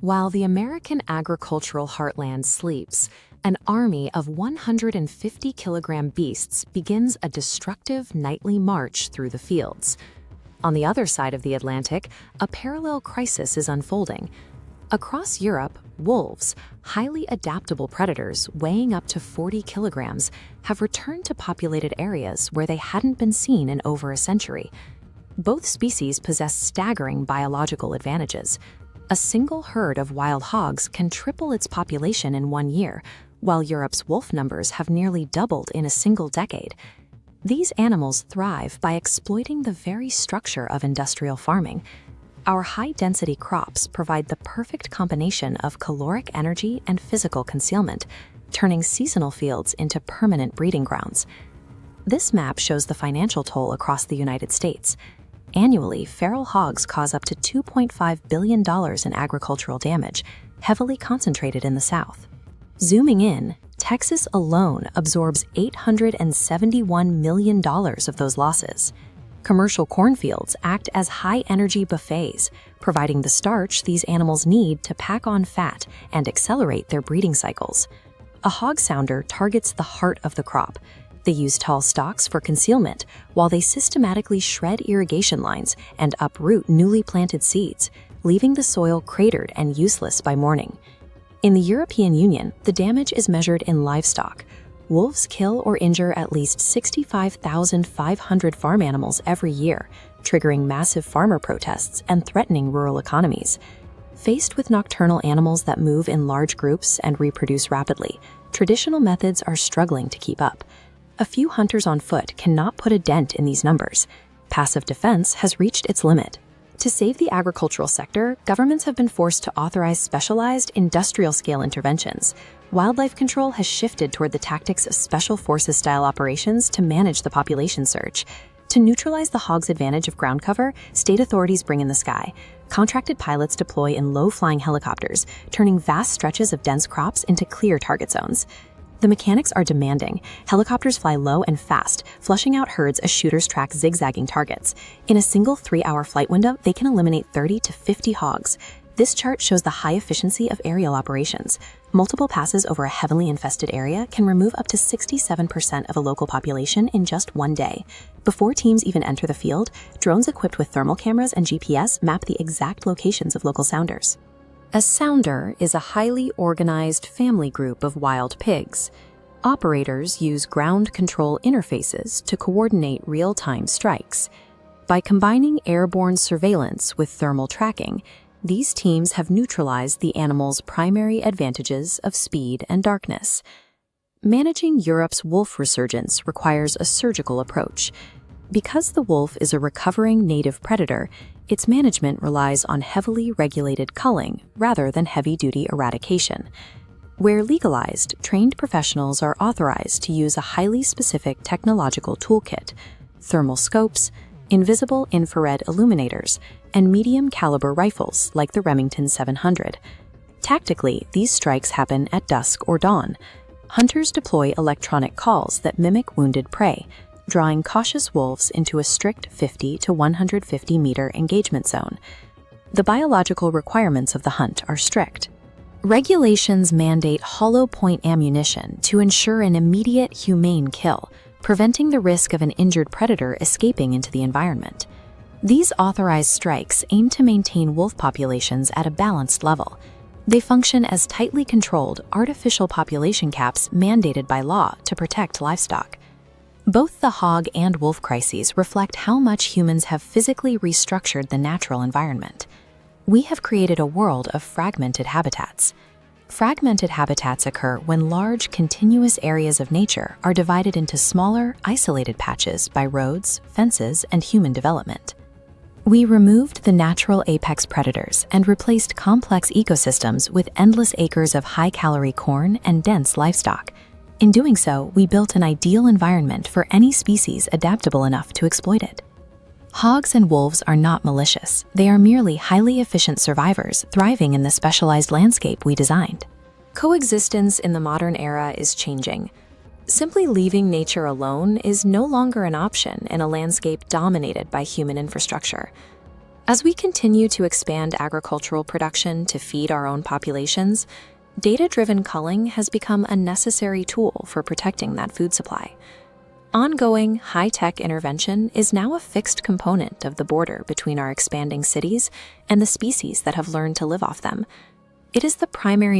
While the American agricultural heartland sleeps, an army of 150-kilogram beasts begins a destructive nightly march through the fields. On the other side of the Atlantic, a parallel crisis is unfolding. Across Europe, wolves, highly adaptable predators weighing up to 40 kilograms, have returned to populated areas where they hadn't been seen in over a century. Both species possess staggering biological advantages. A single herd of wild hogs can triple its population in 1 year, while Europe's wolf numbers have nearly doubled in a single decade. These animals thrive by exploiting the very structure of industrial farming. Our high-density crops provide the perfect combination of caloric energy and physical concealment, turning seasonal fields into permanent breeding grounds. This map shows the financial toll across the United States. Annually, feral hogs cause up to $2.5 billion in agricultural damage, heavily concentrated in the South. Zooming in, Texas alone absorbs $871 million of those losses. Commercial cornfields act as high-energy buffets, providing the starch these animals need to pack on fat and accelerate their breeding cycles. A hog sounder targets the heart of the crop. They use tall stalks for concealment, while they systematically shred irrigation lines and uproot newly planted seeds, leaving the soil cratered and useless by morning. In the European Union, the damage is measured in livestock. Wolves kill or injure at least 65,500 farm animals every year, triggering massive farmer protests and threatening rural economies. Faced with nocturnal animals that move in large groups and reproduce rapidly, traditional methods are struggling to keep up. A few hunters on foot cannot put a dent in these numbers. Passive defense has reached its limit. To save the agricultural sector, governments have been forced to authorize specialized industrial-scale interventions. Wildlife control has shifted toward the tactics of special forces-style operations to manage the population surge. To neutralize the hog's advantage of ground cover, state authorities bring in the sky. Contracted pilots deploy in low-flying helicopters, turning vast stretches of dense crops into clear target zones. The mechanics are demanding. Helicopters fly low and fast, flushing out herds as shooters track zigzagging targets. In a single 3-hour flight window, they can eliminate 30 to 50 hogs. This chart shows the high efficiency of aerial operations. Multiple passes over a heavily infested area can remove up to 67% of a local population in just 1 day. Before teams even enter the field, drones equipped with thermal cameras and GPS map the exact locations of local sounders. A sounder is a highly organized family group of wild pigs. Operators use ground control interfaces to coordinate real-time strikes. By combining airborne surveillance with thermal tracking, these teams have neutralized the animal's primary advantages of speed and darkness. Managing Europe's wolf resurgence requires a surgical approach. Because the wolf is a recovering native predator, its management relies on heavily regulated culling rather than heavy-duty eradication. Where legalized, trained professionals are authorized to use a highly specific technological toolkit: thermal scopes, invisible infrared illuminators, and medium-caliber rifles like the Remington 700. Tactically, these strikes happen at dusk or dawn. Hunters deploy electronic calls that mimic wounded prey, drawing cautious wolves into a strict 50 to 150-meter engagement zone. The biological requirements of the hunt are strict. Regulations mandate hollow-point ammunition to ensure an immediate, humane kill, preventing the risk of an injured predator escaping into the environment. These authorized strikes aim to maintain wolf populations at a balanced level. They function as tightly controlled, artificial population caps mandated by law to protect livestock. Both the hog and wolf crises reflect how much humans have physically restructured the natural environment. We have created a world of fragmented habitats. Fragmented habitats occur when large, continuous areas of nature are divided into smaller, isolated patches by roads, fences, and human development. We removed the natural apex predators and replaced complex ecosystems with endless acres of high-calorie corn and dense livestock. In doing so, we built an ideal environment for any species adaptable enough to exploit it. Hogs and wolves are not malicious. They are merely highly efficient survivors thriving in the specialized landscape we designed. Coexistence in the modern era is changing. Simply leaving nature alone is no longer an option in a landscape dominated by human infrastructure. As we continue to expand agricultural production to feed our own populations, data-driven culling has become a necessary tool for protecting that food supply. Ongoing, high-tech intervention is now a fixed component of the border between our expanding cities and the species that have learned to live off them. It is the primary